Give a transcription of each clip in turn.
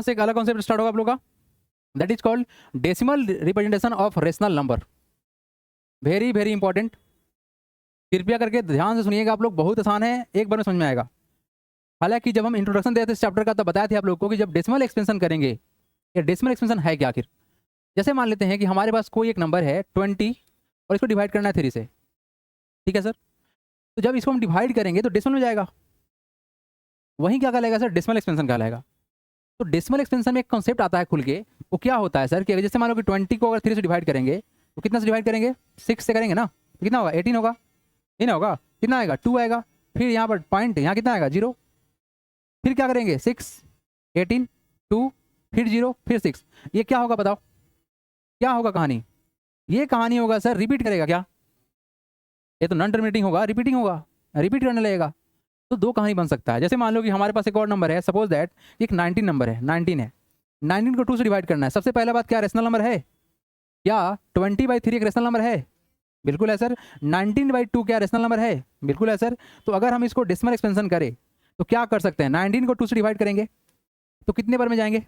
से एक अलग कॉन्सेप्ट स्टार्ट होगा आप लोग का, that is called decimal representation of rational number. Very very important, कृपया करके ध्यान से सुनिएगा आप लोग, बहुत आसान है, एक बार में समझ में आएगा। हालांकि जब हम इंट्रोडक्शन देते थे इस चैप्टर का तब बताया थे आप लोग को कि जब डेसिमल एक्सपेंशन करेंगे, ये डेसिमल एक्सपेंशन है क्या आखिर। जैसे मान लेते हैं कि हमारे पास कोई एक नंबर है 20 और इसको डिवाइड करना है 3 से, ठीक है सर। तो जब इसको हम डिवाइड करेंगे तो डेसिमल में जाएगा, वहीं क्या कहलाएगा सर, डेसिमल एक्सपेंशन कहलाएगा। तो डेसिमल एक्सपेंशन में एक कॉन्सेप्ट आता है खुल के, वो क्या होता है सर कि जैसे मान लो कि 20 को अगर 3 से डिवाइड करेंगे तो कितना से डिवाइड करेंगे, 6 से करेंगे ना, तो कितना होगा, 18 होगा, ये ना होगा, कितना आएगा, 2 आएगा, फिर यहाँ पर पॉइंट, यहाँ कितना आएगा, 0, फिर क्या करेंगे, 6, 18, 2, फिर 0, फिर 6, ये क्या होगा बताओ, क्या होगा कहानी, ये कहानी होगा सर रिपीट करेगा क्या, ये तो नॉन टर्मिनेटिंग होगा, रिपीटिंग होगा, रिपीट करने लगेगा। तो दो कहानी बन सकता है। जैसे मान लो कि हमारे पास एक और नंबर है, सपोज दैट एक 19 नंबर है, 19 है, 19 को 2 से डिवाइड करना है। सबसे पहला बात, क्या रेशनल नंबर है, क्या 20/3 एक रेशनल नंबर है, बिल्कुल है सर। 19/2 क्या रेशनल नंबर है, बिल्कुल है सर। तो अगर हम इसको डेसिमल एक्सपेंशन करें तो क्या कर सकते हैं, 19 को 2 से डिवाइड करेंगे तो कितने बार में जाएंगे,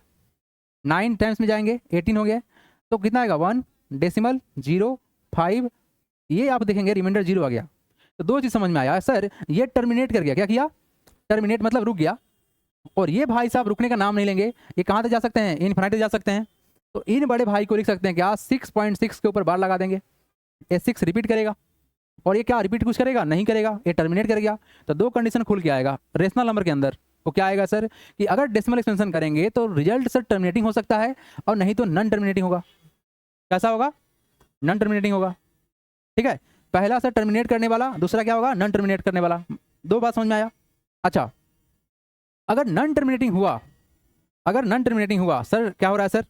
9 टाइम्स में जाएंगे, 18 हो गया, तो कितना आएगा, 1 डेसिमल 0 5, ये आप देखेंगे रिमाइंडर 0 आ गया। तो दो चीज समझ में आया सर, ये टर्मिनेट कर गया, क्या किया, टर्मिनेट मतलब रुक गया, और ये भाई साहब रुकने का नाम नहीं लेंगे, ये कहाँ तक जा सकते हैं, इनफिनिटी जा सकते हैं। तो इन बड़े भाई को लिख सकते हैं क्या, 6.6 के ऊपर बार लगा देंगे, ये 6 रिपीट करेगा, और ये क्या रिपीट कुछ करेगा, नहीं करेगा, ये टर्मिनेट कर गया। तो दो कंडीशन खुल के आएगा रेशनल नंबर के अंदर। तो क्या आएगा सर कि अगर डेसिमल एक्सपेंशन करेंगे तो रिजल्ट सर टर्मिनेटिंग हो सकता है, और नहीं तो नॉन टर्मिनेटिंग होगा। कैसा होगा, नॉन टर्मिनेटिंग होगा, ठीक है। पहला सर टर्मिनेट करने वाला, दूसरा क्या होगा, नॉन टर्मिनेट करने वाला। दो बात समझ में आया। अच्छा, अगर नॉन टर्मिनेटिंग हुआ, अगर नॉन टर्मिनेटिंग हुआ सर, क्या हो रहा है सर,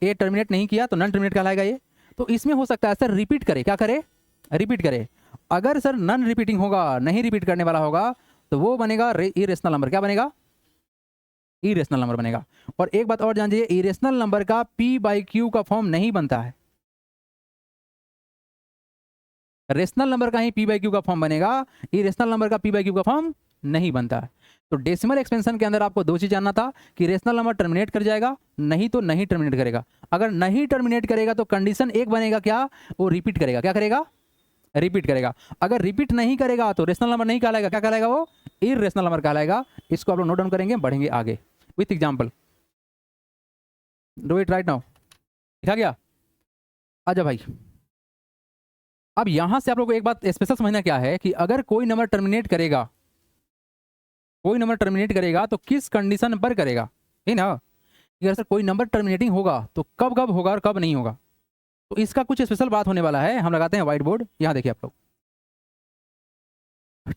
ए टर्मिनेट नहीं किया तो नॉन टर्मिनेट कहलाएगा ये। तो इसमें हो सकता है सर रिपीट करे, क्या करे, रिपीट करे। अगर सर नॉन रिपीटिंग होगा, नहीं रिपीट करने वाला होगा, तो वो बनेगा इरेशनल नंबर। क्या बनेगा, इरेशनल नंबर बनेगा। और एक बात और जानिए, इरेशनल नंबर का p/q का फॉर्म नहीं बनता है, रेशनल नंबर का ही p/q का फॉर्म बनेगा, इरेशनल नंबर का p/q का फॉर्म नहीं बनता है। तो डेसिमल एक्सपेंशन के अंदर आपको दो चीज जानना था कि रेशनल नंबर टर्मिनेट कर जाएगा, नहीं तो नहीं टर्मिनेट करेगा। अगर नहीं टर्मिनेट करेगा तो कंडीशन एक बनेगा, क्या, वो रिपीट करेगा, क्या करेगा, रिपीट करेगा। अगर रिपीट नहीं करेगा तो रेशनल नंबर नहीं कहलाएगा, क्या कहलाएगा, वो इरेशनल नंबर कहलाएगा। इसको आप लोग नोट डाउन करेंगे, बढ़ेंगे आगे with example. Do it right now, लिखा गया। आजा भाई, अब यहां से आप लोग को एक बात स्पेशल समझना क्या है कि अगर कोई नंबर टर्मिनेट करेगा, कोई नंबर टर्मिनेट करेगा तो किस कंडीशन पर करेगा, ठीक ना। अगर सर कोई नंबर टर्मिनेटिंग होगा तो कब कब होगा और कब नहीं होगा, तो इसका कुछ स्पेशल बात होने वाला है। हम लगाते हैं व्हाइट बोर्ड, यहां देखिए आप लोग,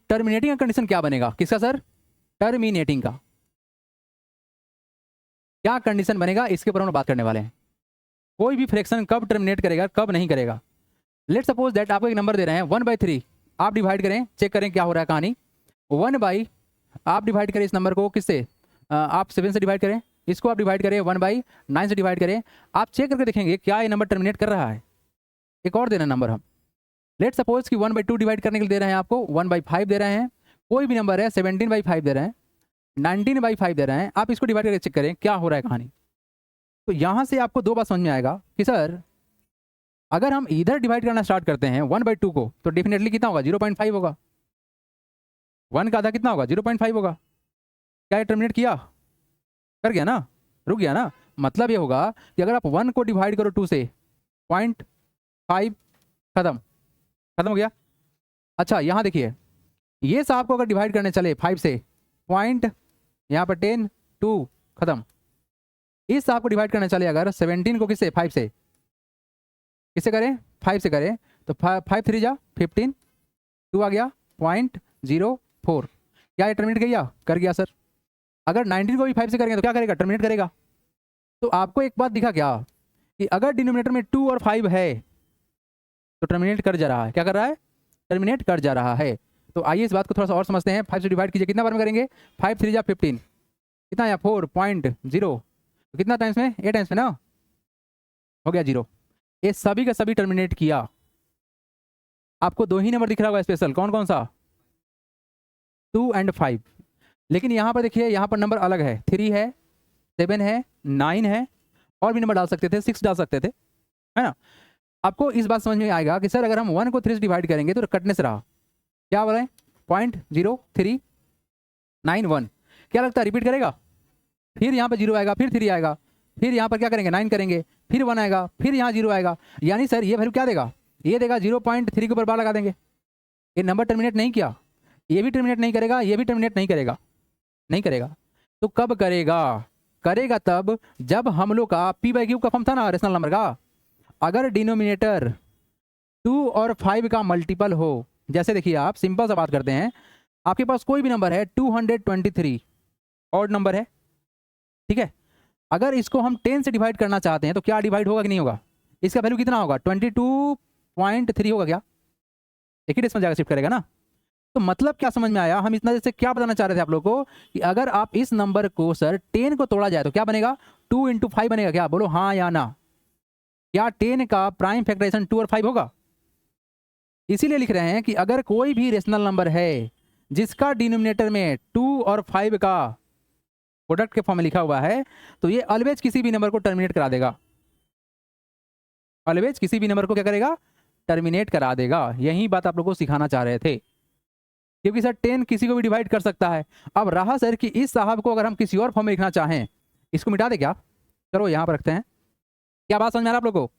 टर्मिनेटिंग का कंडीशन क्या बनेगा, किसका सर, टर्मिनेटिंग का क्या कंडीशन बनेगा, इसके ऊपर हम बात करने वाले हैं। कोई भी फ्रैक्शन कब टर्मिनेट करेगा, कब नहीं करेगा। लेट सपोज दैट आपको एक नंबर दे रहे हैं 1/3, आप डिवाइड करें, चेक करें क्या हो रहा है कहानी। 1 आप डिवाइड करें इस नंबर को किससे, आप 7 से डिवाइड करें, इसको आप डिवाइड करें 1/9 से डिवाइड करें, आप चेक करके देखेंगे क्या ये नंबर टर्मिनेट कर रहा है। एक और दे रहे हैं नंबर हम, लेट सपोज कि 1/2 डिवाइड करने के लिए दे रहे हैं आपको, 1/5 दे रहे हैं, कोई भी नंबर है 17/5 दे रहे हैं, 19/5 दे रहे हैं, आप इसको डिवाइड करके चेक करें क्या हो रहा है कहानी। तो यहां से आपको दो बात समझ में आएगा कि सर अगर हम इधर डिवाइड करना स्टार्ट करते हैं 1/2 को, तो डेफिनेटली कितना होगा, 0.5 होगा, 1 का आधा कितना होगा, 0.5 होगा। क्या ये टर्मिनेट किया, कर गया ना, रुक गया ना। मतलब ये होगा कि अगर आप 1 को डिवाइड करो 2 से, 0.5 खत्म, खत्म हो गया। अच्छा यहाँ देखिए, ये साहब को अगर डिवाइड करने चले 5 से, पॉइंट यहाँ पर 10 2 खत्म। इस साहब को डिवाइड करने चले अगर 17 को किससे, 5 से, किससे करें, 5 से करें, तो 5 3 जा 15, 2 आ गया 0.04। क्या ये टर्मिनेट किया, कर गया सर। अगर 19 को भी 5 से करेंगे तो क्या करेगा, टर्मिनेट करेगा। तो आपको एक बात दिखा क्या कि अगर डिनोमिनेटर में 2 और 5 है तो टर्मिनेट कर जा रहा है, क्या कर रहा है, टर्मिनेट कर जा रहा है। तो आइए इस बात को थोड़ा सा और समझते हैं। 5 से डिवाइड कीजिए, कितना बार में करेंगे, 5 3 जा 15, कितना आया 4.0, तो कितना टाइम्स में, 8 टाइम्स में ना, हो गया 0। ये सभी का सभी टर्मिनेट किया। आपको दो ही नंबर दिख रहा होगा स्पेशल, कौन कौन सा, 2 और 5। लेकिन यहाँ पर देखिए, यहाँ पर नंबर अलग है, 3 है, 7 है, 9 है, और भी नंबर डाल सकते थे, 6 डाल सकते थे, है ना। आपको इस बात समझ में आएगा कि सर अगर हम 1 को 3 से डिवाइड करेंगे तो कटने से रहा, क्या बोल रहे हैं, 0.0391। क्या लगता है रिपीट करेगा? फिर यहाँ पे 0 आएगा, फिर 3 आएगा, फिर यहाँ पर क्या करेंगे 9 करेंगे, फिर 1 आएगा, फिर यहाँ 0 आएगा। यानी सर ये वैल्यू क्या देगा, ये देगा 0.3 के ऊपर बार लगा देंगे। ये नंबर टर्मिनेट नहीं किया, ये भी टर्मिनेट नहीं करेगा, ये भी टर्मिनेट नहीं करेगा, नहीं करेगा। तो कब करेगा? करेगा तब जब हम लोग का p/q का फॉर्म था ना रेशनल नंबर का, अगर डिनोमिनेटर 2 और 5 का मल्टीपल हो। जैसे देखिए आप सिंपल सा बात करते हैं, आपके पास कोई भी नंबर है 223 ऑड नंबर है, ठीक है। अगर इसको हम 10 से डिवाइड करना चाहते हैं तो क्या डिवाइड होगा कि नहीं होगा? इसका वैल्यू कितना होगा, 22.3 होगा क्या? एक ही डेसिमल जगह शिफ्ट करेगा ना। तो मतलब क्या समझ में आया, हम इतना जैसे क्या बताना चाह रहे थे आप लोग को कि अगर आप इस नंबर को सर 10 को तोड़ा जाए तो क्या बनेगा, 2 × 5 बनेगा क्या? बोलो हाँ या ना। क्या 10 का प्राइम फैक्टराइजेशन 2 और 5 होगा? इसीलिए लिख रहे हैं कि अगर कोई भी रेशनल नंबर है जिसका डिनोमिनेटर में 2 और 5 का प्रोडक्ट के फॉर्म में लिखा हुआ है, तो ये ऑलवेज किसी भी नंबर को टर्मिनेट करा देगा। ऑलवेज किसी भी नंबर को क्या करेगा, टर्मिनेट करा देगा। यही बात आप लोगों को सिखाना चाह रहे थे, क्योंकि सर 10 किसी को भी डिवाइड कर सकता है। अब रहा सर कि इस साहब को अगर हम किसी और फॉर्म में लिखना चाहें, इसको मिटा दे क्या? चलो यहाँ पर रखते हैं। क्या बात समझ में आ रहा है आप लोगों को?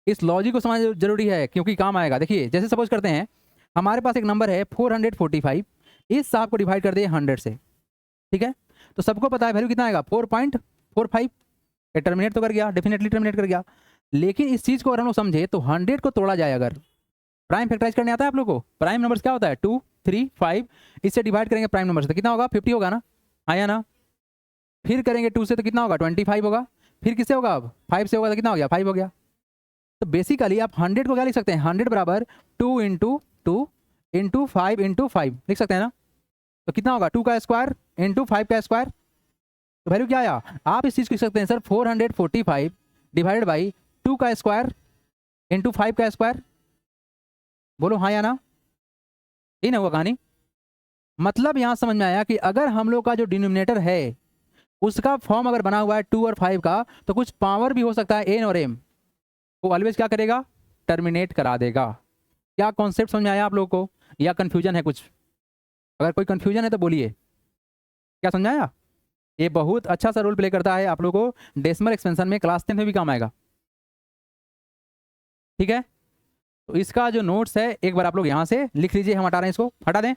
इस लॉजिक को समझना जरूरी है क्योंकि काम आएगा। देखिए जैसे सपोज करते हैं हमारे पास एक नंबर है 445, इस साहब को डिवाइड कर दिए 100 से, ठीक है। तो सबको पता है वैल्यू कितना आएगा, 4.45। ये टर्मिनेट तो कर गया, डेफिनेटली टर्मिनेट कर गया। लेकिन इस चीज़ को अगर हम लोग समझे तो 100 को तोड़ा जाए, अगर प्राइम फैक्टराइज करने आता है आप लोग को, प्राइम नंबर्स क्या होता है 2, 3, 5, इससे डिवाइड करेंगे प्राइम नंबर से तो कितना होगा, 50 होगा ना, आया ना। फिर करेंगे 2 से तो कितना होगा, 25 होगा। फिर किससे होगा, अब 5 से होगा तो कितना हो गया, 5 हो गया। तो बेसिकली आप 100 को क्या लिख सकते हैं, 100 बराबर 2 × 2 × 5 × 5 लिख सकते हैं ना। तो कितना होगा, 2 का स्क्वायर × 5 का स्क्वायर। तो वैल्यू क्या आया, आप इस चीज़ को लिख सकते हैं सर 445 डिवाइडेड बाई 2 का स्क्वायर × 5 का स्क्वायर। बोलो हाँ या ना, यही ना हुआ कहानी। मतलब यहाँ समझ में आया कि अगर हम लोग का जो डिनोमिनेटर है उसका फॉर्म अगर बना हुआ है 2 और 5 का, तो कुछ पावर भी हो सकता है n और m, वो ऑलवेज क्या करेगा, टर्मिनेट करा देगा। क्या कॉन्सेप्ट समझ में आया आप लोगों को, या कंफ्यूजन है कुछ? अगर कोई कंफ्यूजन है तो बोलिए, क्या समझ में आया? ये बहुत अच्छा सा रोल प्ले करता है आप लोगों को डेसिमल एक्सपेंशन में, क्लास 10 में भी काम आएगा, ठीक है। तो इसका जो नोट्स है एक बार आप लोग यहाँ से लिख लीजिए, हम हटा रहे हैं इसको, हटा दें।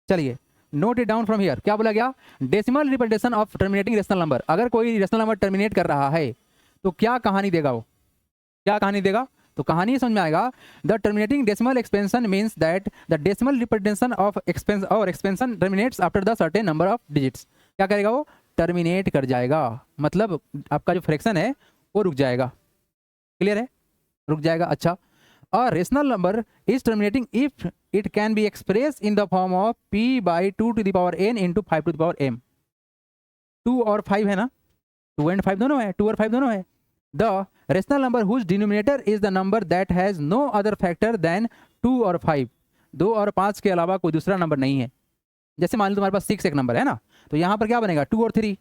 चलिए note it down from here. क्या बोला गया, decimal representation of terminating rational number. अगर कोई रेशनल नंबर टर्मिनेट कर रहा है तो क्या कहानी देगा, वो क्या कहानी देगा? तो कहानी समझ में आएगा, the terminating decimal expansion means that the decimal representation of expansion terminates after the certain number of digits. क्या करेगा वो, टर्मिनेट कर जाएगा, मतलब आपका जो फ्रैक्शन है वो रुक जाएगा। क्लियर है, रुक जाएगा। अच्छा, a rational number is terminating if it can be expressed in the form of p/2 to the power n into 5 to the power m। 2 और 5 है ना, 2 and 5 दोनों है, 2 और 5 दोनों है। The rational number whose denominator is the number that has no other factor than 2 और 5। 2 और 5 के अलावा कोई दूसरा नंबर नहीं है। जैसे मान लो तुम्हारे पास 6 एक नंबर है ना, तो यहाँ पर क्या बनेगा, 2 और 3।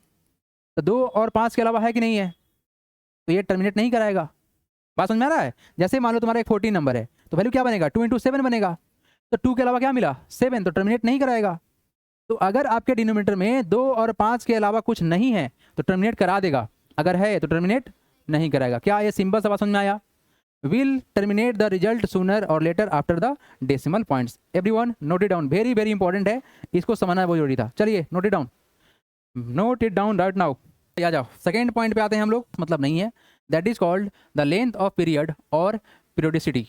तो 2 और 5 के अलावा है कि नहीं है, तो ये टर्मिनेट नहीं कराएगा। बात समझ में आ रहा है? जैसे मान लो तुम्हारा एक 14 नंबर है, तो वैल्यू क्या बनेगा, 2 × 7 बनेगा। तो 2 के अलावा क्या मिला, 7, तो टर्मिनेट नहीं कराएगा। तो अगर आपके डिनोमिनेटर में 2 और 5 के अलावा कुछ नहीं है तो टर्मिनेट करा देगा, अगर है तो टर्मिनेट नहीं कराएगा। क्या ये सिंपल सा बात समझ में आया? Will terminate the result sooner और later after the decimal points. Everyone note it down, very very important है, इसको समझना बहुत जरूरी था। चलिए note it down, note it down right now. आ जाओ सेकेंड पॉइंट पे आते हैं हम लोग, मतलब नहीं है, that is called the length of period और पीरियोडिसिटी।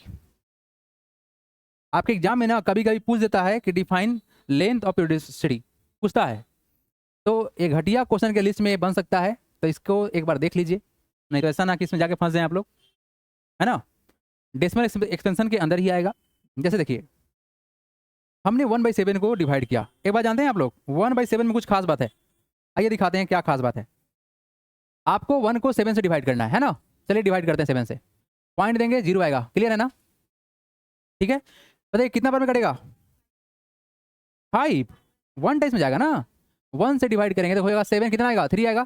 आपके एग्जाम में ना कभी कभी पूछ देता है कि डिफाइन लेंथ ऑफ पीरियोडिसिटी, पूछता है। तो एक घटिया क्वेश्चन के लिस्ट में बन सकता है, तो इसको एक बार देख लीजिए, नहीं तो ऐसा ना कि इसमें जाके फंस जाए आप लोग, है ना। डेसिमल एक्सपेंशन के अंदर ही आएगा। जैसे देखिए हमने 1/7 को डिवाइड किया। एक बार जानते हैं आप लोग 1/7 में कुछ खास बात है, आइए दिखाते हैं क्या खास बात है। आपको 1 को 7 से डिवाइड करना है ना, चलिए डिवाइड करते हैं 7 से, पॉइंट देंगे 0 आएगा। क्लियर है ना, ठीक है। बताइए कितना बार में कटेगा, 5, 1 टाइम्स में जाएगा ना। 1 से डिवाइड करेंगे तो होएगा 7, कितना आएगा, 3 आएगा।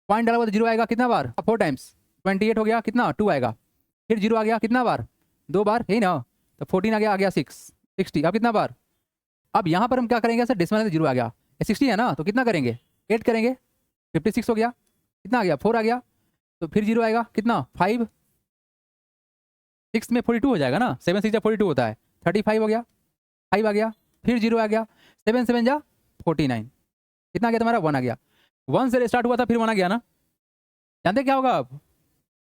पॉइंट डाला हुआ तो जीरो आएगा कितना बार? 4 टाइम्स। 28 हो गया कितना? 2 आएगा। फिर जीरो आ गया कितना बार? 2 बार, यही ना। तो 14 आ गया 6 60। अब कितना बार? अब यहाँ पर हम क्या करेंगे सर? डेसिमल में जीरो आ गया, 60 है ना, तो कितना करेंगे? 8 करेंगे। 56 हो गया, कितना आ गया? 4 आ गया। तो फिर जीरो आएगा कितना? 5। 6 में 42 हो जाएगा ना, 7 6 42 होता है। 35 हो गया, 5 आ गया। फिर जीरो आ गया, 7 7 जा 49। कितना आ गया तुम्हारा? 1 आ गया। 1 से स्टार्ट हुआ था, फिर 1 आ गया ना। जानते क्या होगा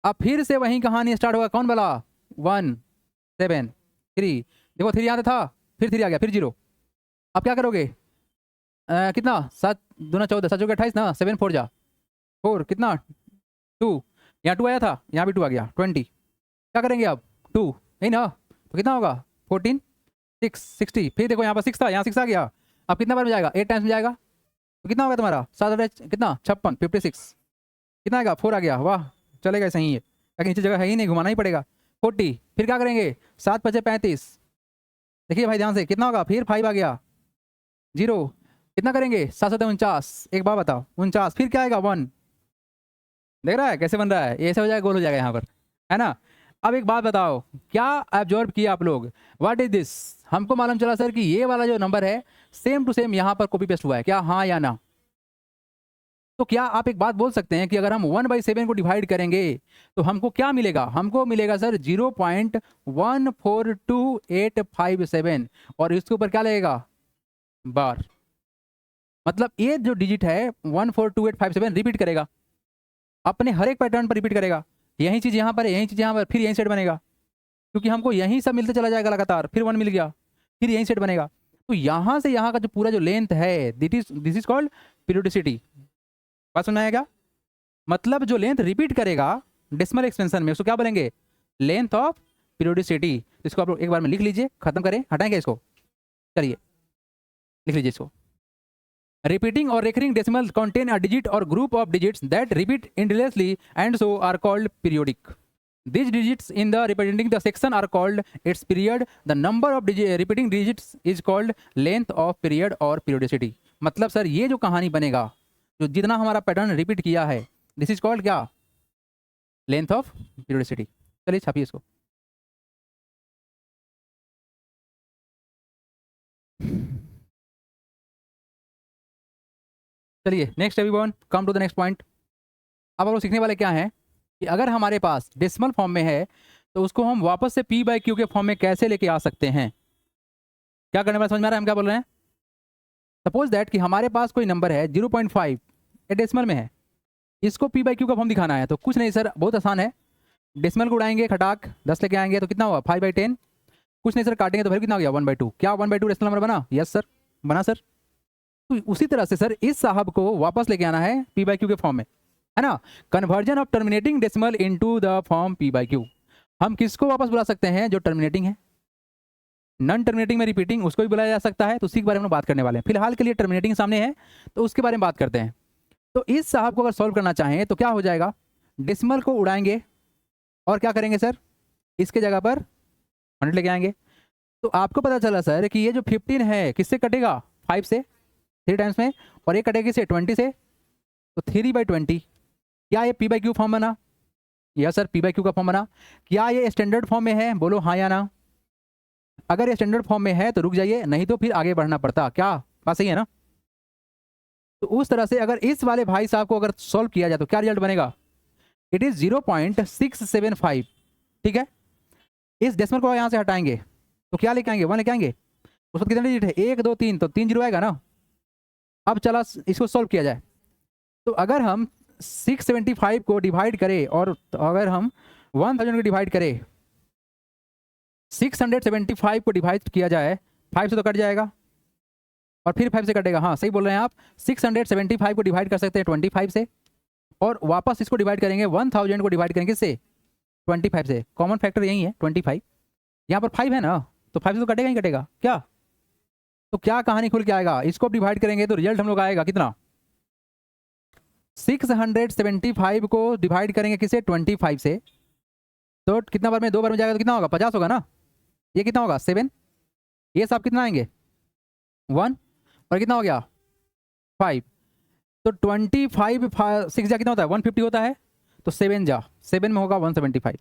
अब फिर से वही कहानी स्टार्ट होगा। कौन वाला? 1 7 3। देखो 3 यहाँ था, फिर 3 आ गया, फिर जीरो। अब क्या करोगे? कितना? 7 दूना 14, 7 28 ना, 7 4 जा 4, कितना? 2। यहाँ 2 आया था, यहाँ भी 2 आ गया, 20। क्या करेंगे अब? 2, नहीं ना, तो कितना होगा? 14 6 60। फिर देखो यहाँ पर 6 था, यहाँ 6 आ गया। अब कितना बार में जाएगा? 8 टाइम्स में जाएगा। तो कितना होगा तुम्हारा? 7 कितना? 56 56। कितना आएगा? 4 आ गया। वाह, चलेगा, सही है, लेकिन नीचे जगह है ही नहीं, घुमाना ही पड़ेगा। 40। फिर क्या करेंगे? 7 5 35। देखिए भाई ध्यान से, कितना होगा? फिर 5 आ गया, जीरो। कितना करेंगे? 7 7 49। एक बार बताओ, 49। फिर क्या आएगा? 1। देख रहा है कैसे बन रहा है? ये ऐसे हो जाएगा, गोल हो जाएगा यहाँ पर, है ना। अब एक बात बताओ, क्या ऑब्जर्व किया आप लोग? What is this? हमको मालूम चला सर कि ये वाला जो नंबर है सेम टू सेम यहाँ पर कॉपी पेस्ट हुआ है, क्या हाँ या ना? तो क्या आप एक बात बोल सकते हैं कि अगर हम 1/7 को डिवाइड करेंगे तो हमको क्या मिलेगा? हमको मिलेगा सर 0.142857, और इसके ऊपर क्या लगेगा? बार। मतलब ये जो डिजिट है 142857 रिपीट करेगा, अपने हर एक पैटर्न पर रिपीट करेगा। यही चीज यहाँ पर, यही चीज यहाँ पर, फिर यही सेट बनेगा, क्योंकि हमको यही सब मिलते चला जाएगा लगातार। फिर 1 मिल गया, फिर यही सेट बनेगा। तो यहाँ से यहाँ का जो पूरा जो लेंथ है, दिस इज कॉल्ड पीरियोडिसिटी। बात सुना है क्या? मतलब जो लेंथ रिपीट करेगा डेसिमल एक्सपेंशन में, उसको क्या बोलेंगे? Length of periodicity. इसको आप लोग एक बार में लिख लीजिए, खत्म करें, हटाएंगे इसको। चलिए लिख लीजिए इसको। Repeating or recurring decimals contain a digit or group of digits that repeat endlessly and so are called periodic. These digits in the representing the section are called its period. The number of repeating digits is called length of period or periodicity. मतलब sir ये जो कहानी बनेगा, जो जितना हमारा pattern repeat किया है, दिस इज कॉल्ड क्या? Length of periodicity. चलिए छापिए इसको। चलिए next everyone, come to the next point. अब हम लोग सीखने वाले क्या है कि अगर हमारे पास डेसिमल फॉर्म में है तो उसको हम वापस से p/q के फॉर्म में कैसे लेके आ सकते हैं? क्या करने वाला समझ में आ रहा है हम क्या बोल रहे हैं? सपोज दैट कि हमारे पास कोई नंबर है 0.5, ये डेसिमल में है, इसको p/q का फॉर्म दिखाना है। तो कुछ नहीं सर, बहुत आसान है। डेसिमल को उड़ाएंगे, खटाक 10 लेके आएंगे, तो कितना हुआ? 5/10। कुछ नहीं सर, काटेंगे तो फिर कितना हो गया? 1/2। क्या 1/2 डेसिमल नंबर बना? यस सर, बना सर। तो उसी तरह से सर इस साहब को वापस लेके आना है p/q के फॉर्म में, है ना। Conversion of terminating decimal into the form p/q। हम किसको वापस बुला सकते हैं? जो टर्मिनेटिंग है। नॉन टर्मिनेटिंग में रिपीटिंग, उसको भी बुलाया जा सकता है। तो उसी के बारे में बात करने वाले हैं। फिलहाल के लिए टर्मिनेटिंग सामने है तो उसके बारे में बात करते हैं। तो इस साहब को अगर सॉल्व करना चाहें तो क्या हो जाएगा? डेसिमल को उड़ाएंगे और क्या करेंगे सर? इसके जगह पर 100 लेके आएंगे। तो आपको पता चला सर कि ये जो 15 है किससे कटेगा? 5 से, 3 टाइम्स में, और ये कटेगी से 20 से, तो 3/20। क्या ये p/q फॉर्म बना? यस सर, p/q का फॉर्म बना। क्या ये स्टैंडर्ड फॉर्म में है? बोलो हाँ या ना। अगर ये स्टैंडर्ड फॉर्म में है तो रुक जाइए, नहीं तो फिर आगे बढ़ना पड़ता। क्या बात सही है ना? तो उस तरह से अगर इस वाले भाई साहब को अगर सॉल्व किया जाए तो क्या रिजल्ट बनेगा? It is 0.675। ठीक है, इस डेसिमल को यहाँ से हटाएंगे तो क्या लेके आएंगे? 1 लेके आएंगे। उस वक्त कितने डिजिट है? 1 2 3, तो 3 जीरो आएगा ना। अब चला इसको सॉल्व किया जाए, तो अगर हम 675 को डिवाइड करें और अगर हम 1000 को डिवाइड करें, 675 को डिवाइड किया जाए 5 से तो कट जाएगा, और फिर 5 से कटेगा। हाँ सही बोल रहे हैं आप। 675 को डिवाइड कर सकते हैं 25 से, और वापस इसको डिवाइड करेंगे 1000 को डिवाइड करेंगे किससे? 25 से। कॉमन फैक्टर यही है 25। यहाँ पर 5 है ना, तो 5 से तो कटेगा ही कटेगा। क्या? तो क्या कहानी खुल के आएगा? इसको डिवाइड करेंगे तो रिजल्ट हम लोग आएगा कितना? 675 को डिवाइड करेंगे किसे? 25 से, तो कितना बार में? 2 बार में जाएगा तो कितना होगा? 50 होगा ना। ये कितना होगा? 7। ये सब कितना आएंगे? 1, और कितना हो गया? 5। तो 25 6 जा कितना होता है 150 होता है, तो 7 जा 7 में होगा 175,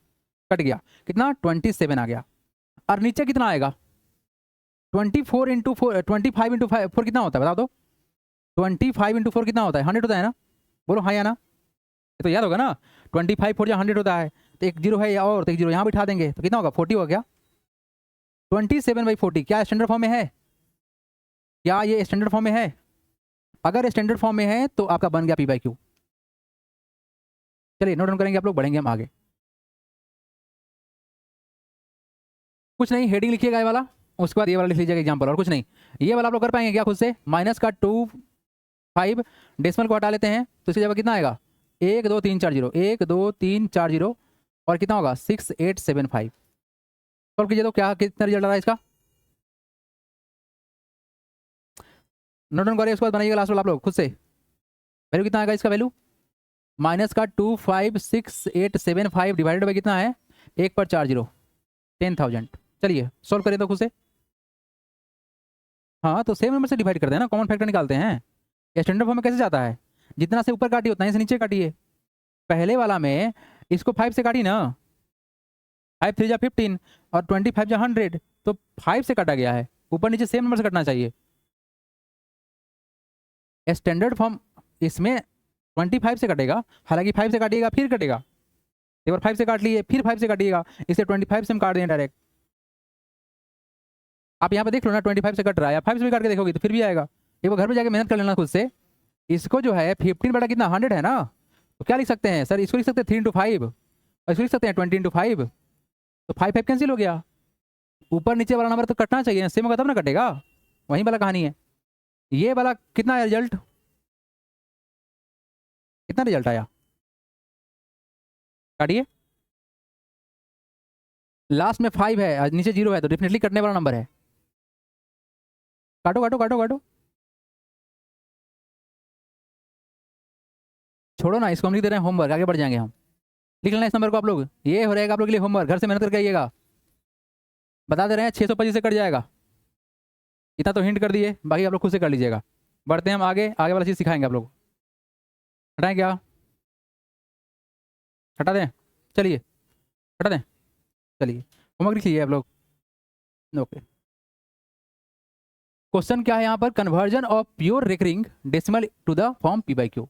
कट गया कितना 27 आ गया। और नीचे कितना आएगा 24 इंटू 4 25 इंटू 4 कितना होता है बता दो, 25 इंटू 4 कितना होता है 100 होता है ना, बोलो हाँ या ना, ये तो याद होगा ना, 25 4 जा 100 होता है, तो एक जीरो है और तो एक जीरो यहाँ बिठा देंगे तो कितना होगा 40 हो गया। 27/40 क्या स्टैंडर्ड फॉर्म में है, क्या ये स्टैंडर्ड फॉर्म में है, अगर स्टैंडर्ड फॉर्म में है तो आपका बन गया P/Q। चलिए नोट डाउन करेंगे आप लोग, बढ़ेंगे हम आगे। कुछ नहीं, हेडिंग लिखिएगा ये वाला, उसके बाद ये वाला लिख लीजिएगा एग्जाम्पल, और कुछ नहीं। ये वाला आप लोग कर पाएंगे क्या खुद से, माइनस का 25 डेसिमल को हटा लेते हैं तो इसकी जगह कितना आएगा 1 2 3 4 0 1 2 3 4 0 और कितना होगा 6875। सॉल्व कीजिए तो क्या कितना रिजल्ट आ रहा है इसका, नोट डाउन करिए, उसके बाद बनाइएगा लास्ट वाला आप लोग खुद से। वैल्यू कितना आएगा इसका वैल्यू, माइनस का 256,875 डिवाइडेड बाई कितना है 1/40 10,000। चलिए सॉल्व करिए तो खुद से। हाँ तो सेम नंबर से डिवाइड करते हैं ना, कॉमन फैक्टर निकालते हैं। स्टैंडर्ड फॉर्म में कैसे जाता है, जितना से ऊपर काटिए उतना ही से नीचे काटिए। पहले वाला में इसको 5 से काटी ना, 5 3 जा 15 और 25 जा 100, तो 5 से काटा गया है, ऊपर नीचे सेम नंबर से कटना चाहिए। स्टैंडर्ड फॉर्म इसमें 25 से कटेगा, हालांकि 5 से काटिएगा फिर कटेगा, एक बार 5 से काट लिए फिर 5 से काटिएगा, इसे 25 से हम काट दें डायरेक्ट। आप यहाँ पे देख लो ना 25 से कट रहा है, या 5 से भी काट के देखोगे तो फिर भी आएगा। एक बार घर में जाके मेहनत कर लेना खुद से। इसको जो है 15 बटा कितना 100 है ना, तो क्या लिख सकते हैं सर, इसको लिख सकते हैं 3 इंटू 5 और इसको लिख सकते हैं 20 इंटू 5, तो 5 कैंसिल हो गया, ऊपर नीचे वाला नंबर तो कटना चाहिए, सेम होगा तब ना कटेगा, वही वाला कहानी है। ये वाला कितना है रिजल्ट, कितना रिजल्ट आया काटिए, लास्ट में 5 है नीचे 0 है तो डेफिनेटली कटने वाला नंबर है, काटो काटो काटो काटो, छोड़ो ना इसको, हम लिख दे रहे हैं होमवर्क, आगे बढ़ जाएंगे हम। लिख लेना इस नंबर को आप लोग, ये हो रहेगा आप लोग के लिए होमवर्क, घर से मेहनत करके आइएगा। बता दे रहे हैं 625 से कट जाएगा, इतना तो हिंट कर दिए, बाकी आप लोग खुद से कर लीजिएगा। बढ़ते हैं हम आगे, आगे वाला चीज़ सिखाएंगे आप लोग। हटाएं क्या, हटा दें, चलिए हटा दें, चलिए होमवर्क लिख लीजिए आप लोग। ओके, क्वेश्चन क्या है यहाँ पर, conversion of pure recurring decimal to the form P/Q।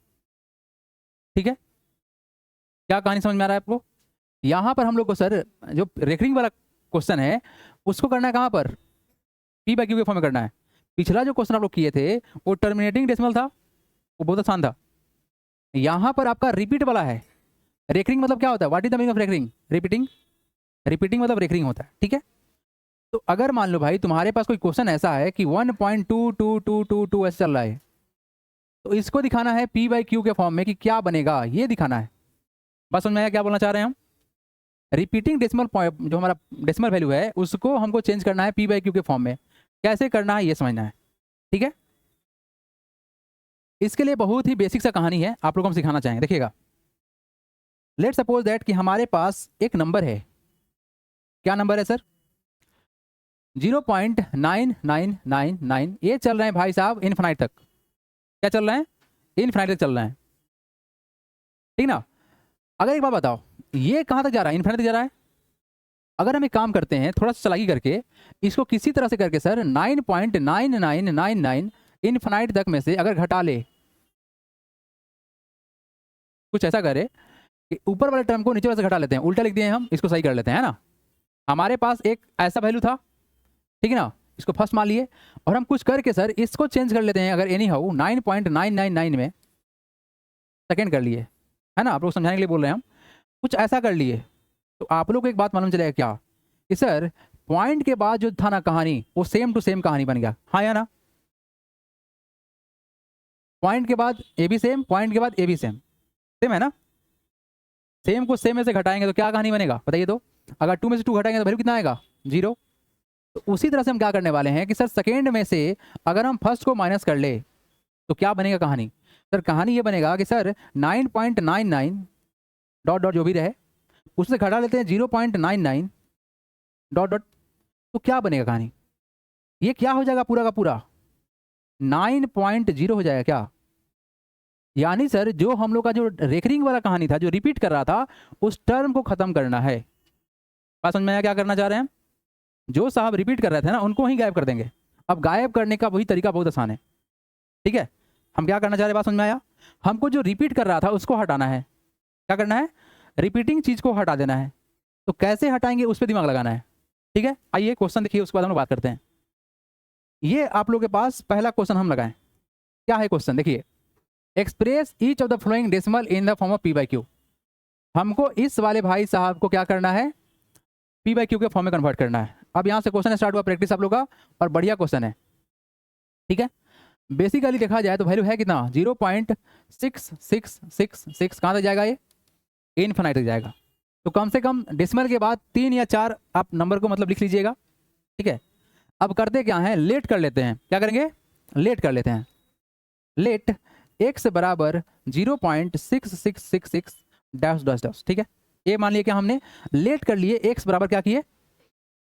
ठीक है, क्या कहानी समझ में आ रहा है आपको। यहाँ पर हम लोग को सर जो रिकरिंग वाला क्वेश्चन है उसको करना है कहाँ पर, P/Q के फॉर्म में करना है। पिछला जो क्वेश्चन आप लोग किए थे वो टर्मिनेटिंग डेसिमल था, वो बहुत आसान था। यहाँ पर आपका रिपीट वाला है, रेकरिंग मतलब क्या होता है, what is the meaning of recurring, repeating, repeating मतलब रेकरिंग होता है। ठीक है, तो अगर मान लो भाई तुम्हारे पास कोई क्वेश्चन ऐसा है कि 1.2222 ऐसे चल रहा है, तो इसको दिखाना है P/Q के फॉर्म में कि क्या बनेगा, ये दिखाना है। बस समझ में आया क्या बोलना चाह रहे हैं हम, रिपीटिंग डेसिमल पॉइंट जो हमारा डेसिमल वैल्यू है उसको हमको चेंज करना है P/Q के फॉर्म में, कैसे करना है ये समझना है। ठीक है, इसके लिए बहुत ही बेसिक सा कहानी है, आप लोग को हम सिखाना चाहेंगे, देखिएगा। लेट सपोज दैट कि हमारे पास एक नंबर है, क्या नंबर है सर 0.9999, ये चल रहे हैं भाई साहब इनफिनाइट तक, क्या चल रहे हैं इनफिनाइट तक चल रहे हैं, ठीक ना। अगर एक बात बताओ ये कहाँ तक जा रहा है, इनफिनाइट तक जा रहा है। अगर हम एक काम करते हैं थोड़ा सा चालाकी करके, इसको किसी तरह से करके सर 9.9999 इनफिनाइट तक में से अगर घटा ले, कुछ ऐसा करे कि ऊपर वाले टर्म को नीचे वाले से घटा लेते हैं, उल्टा लिख दिए हम, इसको सही कर लेते हैं, है ना। हमारे पास एक ऐसा वैल्यू था, ठीक है ना, इसको फर्स्ट मान लिए, और हम कुछ करके सर इसको चेंज कर लेते हैं, अगर एनी हाउ 9.999 में सेकेंड कर लिए, है ना, आप लोग समझाने के लिए बोल रहे हैं हम, कुछ ऐसा कर लिए, तो आप लोग को एक बात मालूम चलेगा क्या कि सर पॉइंट के बाद जो था ना कहानी वो सेम टू सेम कहानी बन गया, हाँ या ना। पॉइंट के बाद ए भी सेम, पॉइंट के बाद ए भी सेम, सेम है ना। सेम को सेम में से घटाएंगे तो क्या कहानी बनेगा बताइए तो, अगर 2 में से 2 घटाएंगे तो वैल्यू कितना आएगा 0। तो उसी तरह से हम क्या करने वाले हैं कि सर सेकेंड में से अगर हम फर्स्ट को माइनस कर ले तो क्या बनेगा कहानी, सर कहानी ये बनेगा कि सर 9.99 डॉट डॉट जो भी रहे उससे घटा लेते हैं 0.99 डॉट डॉट, तो क्या बनेगा कहानी, ये क्या हो जाएगा पूरा का पूरा 9.0 हो जाएगा क्या, यानी सर जो हम लोग का जो रेकरिंग वाला कहानी था, जो रिपीट कर रहा था, उस टर्म को खत्म करना है। बात समझ में आया क्या करना चाह रहे हैं हम? जो साहब रिपीट कर रहे थे ना, उनको ही गायब कर देंगे। अब गायब करने का वही तरीका बहुत आसान है, ठीक है। हम क्या करना चाह रहे हैं, बात समझ में आया? हमको जो रिपीट कर रहा था उसको हटाना है। क्या करना है? रिपीटिंग चीज को हटा देना है। तो कैसे हटाएंगे उस पर दिमाग लगाना है, ठीक है। आइए क्वेश्चन देखिए, उसके बाद हम लोग बात करते हैं। ये आप लोग के पास पहला क्वेश्चन हम लगाएं। क्या है क्वेश्चन, देखिए। Express each of the flowing decimal in the form of P by Q. हमको इस वाले भाई साहब को क्या करना है, पी बाई क्यू के फॉर्म में कन्वर्ट करना है। अब यहाँ से क्वेश्चन स्टार्ट हुआ, प्रैक्टिस आप लोग का, और बढ़िया क्वेश्चन है, ठीक है। बेसिकली देखा जाए तो वैल्यू है कितना, 0.6666। कहाँ तक जाएगा ये, इनफिनाइट तक जाएगा। तो कम से कम डेसिमल के बाद 3 या 4 आप नंबर को मतलब लिख लीजिएगा, ठीक है। अब करते क्या है, लेट कर लेते हैं। क्या करेंगे, लेट कर लेते हैं। लेट x बराबर 0.6666 डैश डैश डैश, ठीक है। ये मान लिया क्या हमने लेट कर लिए, x बराबर क्या किए,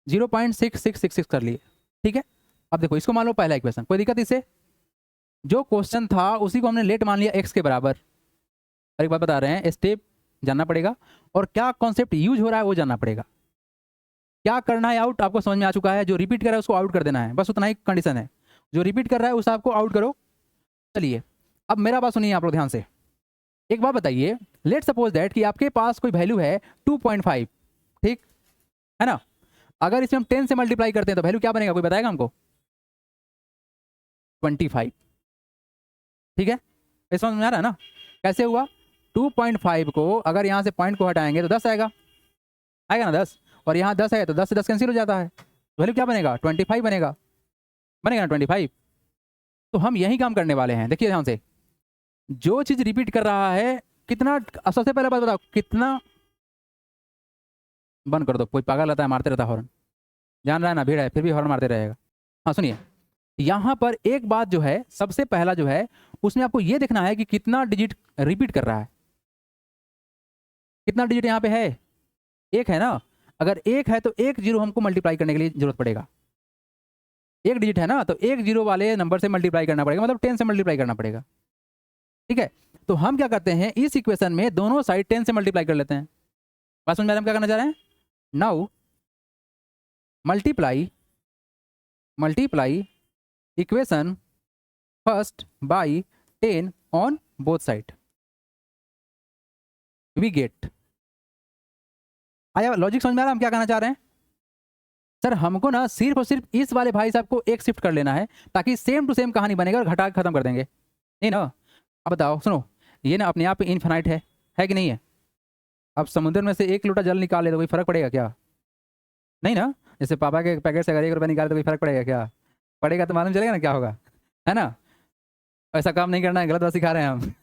0.6666 कर लिए, ठीक है। अब देखो इसको मान लो पहला इक्वेशन, कोई दिक्कत इससे? जो क्वेश्चन था उसी को हमने लेट मान लिया x के बराबर। और एक बात बता रहे हैं, स्टेप जानना पड़ेगा और क्या कॉन्सेप्ट यूज हो रहा है वो जानना पड़ेगा। क्या करना है, आउट आपको समझ में आ चुका है। जो रिपीट कर रहा है उसको आउट कर देना है, बस उतना ही कंडीशन है। जो रिपीट कर रहा है उस आपको आउट करो। चलिए अब मेरा बात सुनिए आप लोग ध्यान से। एक बात बताइए, लेट सपोज दैट कि आपके पास कोई वैल्यू है 2.5, ठीक है ना। अगर इसमें हम 10 से मल्टीप्लाई करते हैं तो वैल्यू क्या बनेगा, कोई बताएगा हमको? 25, ठीक है। ये समझ में आ रहा है ना, कैसे हुआ? 2.5 को अगर यहाँ से पॉइंट को हटाएंगे तो 10 आएगा, आएगा ना 10। और यहाँ 10 है तो 10 से 10 कैंसिल हो जाता है, वैल्यू क्या बनेगा, 25 बनेगा, बनेगा ना 25। तो हम यही काम करने वाले हैं, देखिए ध्यान से। जो चीज रिपीट कर रहा है कितना, अब सबसे पहले बात बताओ कितना, बंद कर दो, कोई पागल रहता है मारते रहता है हॉर्न, जान रहा है ना भीड़ है फिर भी हॉर्न मारते रहेगा। हाँ सुनिए, यहाँ पर एक बात जो है, सबसे पहला जो है उसमें आपको ये देखना है कि कितना डिजिट रिपीट कर रहा है। कितना डिजिट यहाँ पे है, एक है ना। अगर एक है तो एक जीरो हमको मल्टीप्लाई करने के लिए जरूरत पड़ेगा। एक डिजिट है ना, तो एक जीरो वाले नंबर से मल्टीप्लाई करना पड़ेगा, मतलब 10 से मल्टीप्लाई करना पड़ेगा, ठीक है। तो हम क्या करते हैं, इस इक्वेशन में दोनों साइड 10 से मल्टीप्लाई कर लेते हैं। बात समझ में आ रहा है हम क्या करना चाह रहे हैं? Now multiply equation first by 10 on both side, we get. आया लॉजिक समझ में आ रहा है हम क्या कहना चाह रहे हैं? सर हमको ना सिर्फ और सिर्फ इस वाले भाई साहब को एक शिफ्ट कर लेना है, ताकि सेम टू सेम कहानी बनेगा और घटा के खत्म कर देंगे, नहीं ना। अब बताओ सुनो, ये ना अपने आप इनफिनाइट है कि नहीं है? अब समुद्र में से एक लोटा जल निकाले तो कोई फर्क पड़ेगा क्या? नहीं ना। जैसे पापा के पैकेट से अगर 1 रुपया निकाले तो कोई फर्क पड़ेगा क्या? पड़ेगा तो मालूम चलेगा ना क्या होगा, है ना। ऐसा काम नहीं करना है, गलत बात सिखा रहे हैं हम।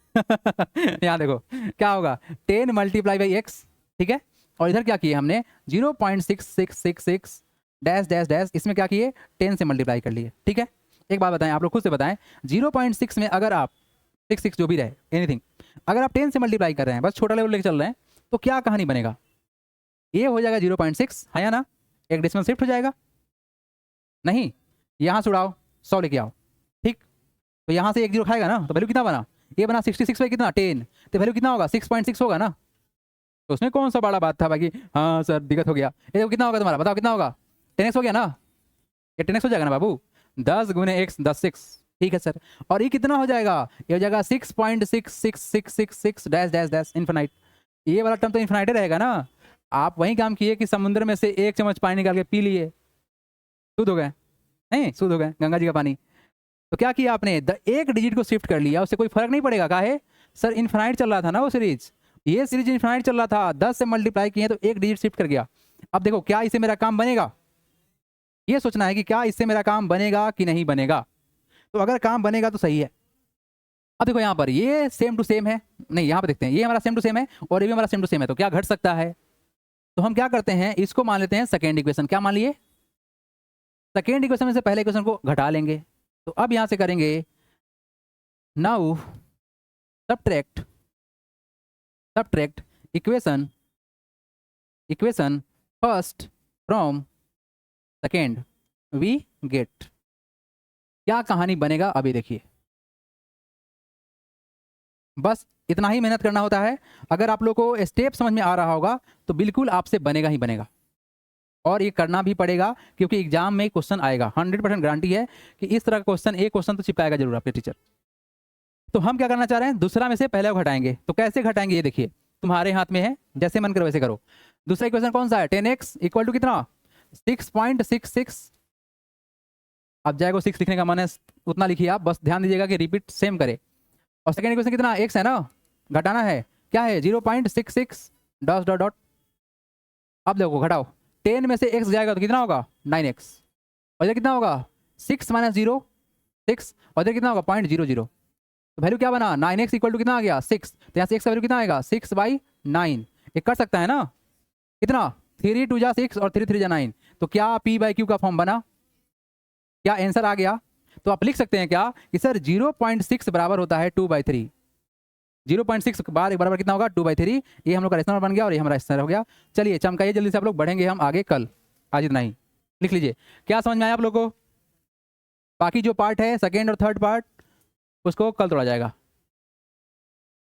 यहाँ देखो क्या होगा, 10 मल्टीप्लाई बाई एक्स, ठीक है। और इधर क्या किए हमने, 0.6666 डैश डैश डैश, इसमें क्या किए, 10 से मल्टीप्लाई कर लिए, ठीक है। एक बात बताएं, आप लोग खुद से बताएं, 0.6 में अगर आप 66 जो भी रहे एनीथिंग, अगर आप 10 से मल्टीप्लाई कर रहे हैं, बस छोटा लेवल लेके चल रहे हैं, तो क्या कहानी बनेगा, ये हो जाएगा 0.6, है या ना। एक डेसिमल शिफ्ट हो जाएगा, नहीं यहाँ से उड़ाओ, 100 लेके आओ, ठीक। तो यहाँ से एक जीरो खाएगा ना, तो वैल्यू कितना बना, ये बना 66 पे कितना 10, तो वैल्यू कितना होगा, 6.6 होगा ना। तो उसमें कौन सा बड़ा बात था बाकी, हाँ सर दिक्कत हो गया। ये तो कितना होगा तुम्हारा, बताओ कितना होगा, 10x हो गया ना, ये 10x हो जाएगा ना बाबू, 10 गुने x 10 6, ठीक है सर। और ये कितना हो जाएगा, ये हो जाएगा 6.6666 डैश डैश डैश इनफिनाइट। ये वाला टर्म तो इनफिनाइट रहेगा ना। आप वही काम किए कि समुद्र में से 1 चम्मच पानी निकाल के पी लिए, शुद्ध हो गए, नहीं शुद्ध हो गए गंगा जी का पानी। तो क्या किया आपने, एक डिजिट को शिफ्ट कर लिया, उससे कोई फर्क नहीं पड़ेगा, काहे सर इनफिनाइट चल रहा था ना वो सीरीज, ये सीरीज इनफिनाइट चल रहा था, 10 से मल्टीप्लाई किए तो एक डिजिट शिफ्ट कर गया। अब देखो क्या इससे मेरा काम बनेगा, ये सोचना है कि क्या इससे मेरा काम बनेगा कि नहीं बनेगा। तो अगर काम बनेगा तो सही है। अब देखो यहाँ पर ये सेम टू सेम है, नहीं यहाँ पर देखते हैं, ये हमारा सेम टू सेम है और ये भी हमारा सेम टू सेम है, तो क्या घट सकता है। तो हम क्या करते हैं, इसको मान लेते हैं सेकेंड इक्वेशन, क्या मान लिए, सेकेंड इक्वेशन में से पहले इक्वेशन को घटा लेंगे। तो अब यहां से करेंगे, now subtract subtract equation equation first from second, we get. क्या कहानी बनेगा अभी देखिए। बस इतना ही मेहनत करना होता है। अगर आप लोग को स्टेप समझ में आ रहा होगा तो बिल्कुल आपसे बनेगा ही बनेगा, और ये करना भी पड़ेगा क्योंकि एग्जाम में क्वेश्चन आएगा। 100% गारंटी है कि इस तरह का क्वेश्चन, एक क्वेश्चन तो चिपकाएगा जरूर आपके टीचर। तो हम क्या करना चाह रहे हैं, दूसरा में से पहले को घटाएंगे। तो कैसे घटाएंगे ये देखिए, तुम्हारे हाथ में है, जैसे मन करो वैसे करो। दूसरा इक्वेशन कौन सा है, 10x इक्वल टू कितना, 6.66। अब जाएगा 6 लिखने का मन है उतना लिखिए आप, बस ध्यान दीजिएगा कि रिपीट सेम करे। और सेकंड इक्वेशन कितना, x है ना, घटाना है, क्या है 0.66 डॉट डॉट डॉट। अब देखो घटाओ, 10 में से x जाएगा तो कितना होगा 9x, और इधर कितना होगा 6 माइनस 0 6, और इधर कितना होगा 0.00। तो वैल्यू क्या बना, 9x इक्वल टू कितना आ गया 6। तो यहाँ से x का वैल्यू कितना आएगा 6/9। ये कर सकता है ना, कितना 3 2 जा 6 और 3 3 जा 9। तो क्या p/q का फॉर्म बना, क्या आंसर आ गया। तो आप लिख सकते हैं क्या कि सर 0.6 बराबर होता है 2/3। 0.6 बार बराबर कितना होगा 2/3। ये हम लोग का रेशनल बन गया और ये हमारा आंसर हो गया। चलिए चमकाइए जल्दी से, आप लोग बढ़ेंगे हम आगे कल। आज इतना ही लिख लीजिए। क्या समझ में आया आप लोग को, बाकी जो पार्ट है सेकेंड और थर्ड पार्ट उसको कल तोड़ा जाएगा।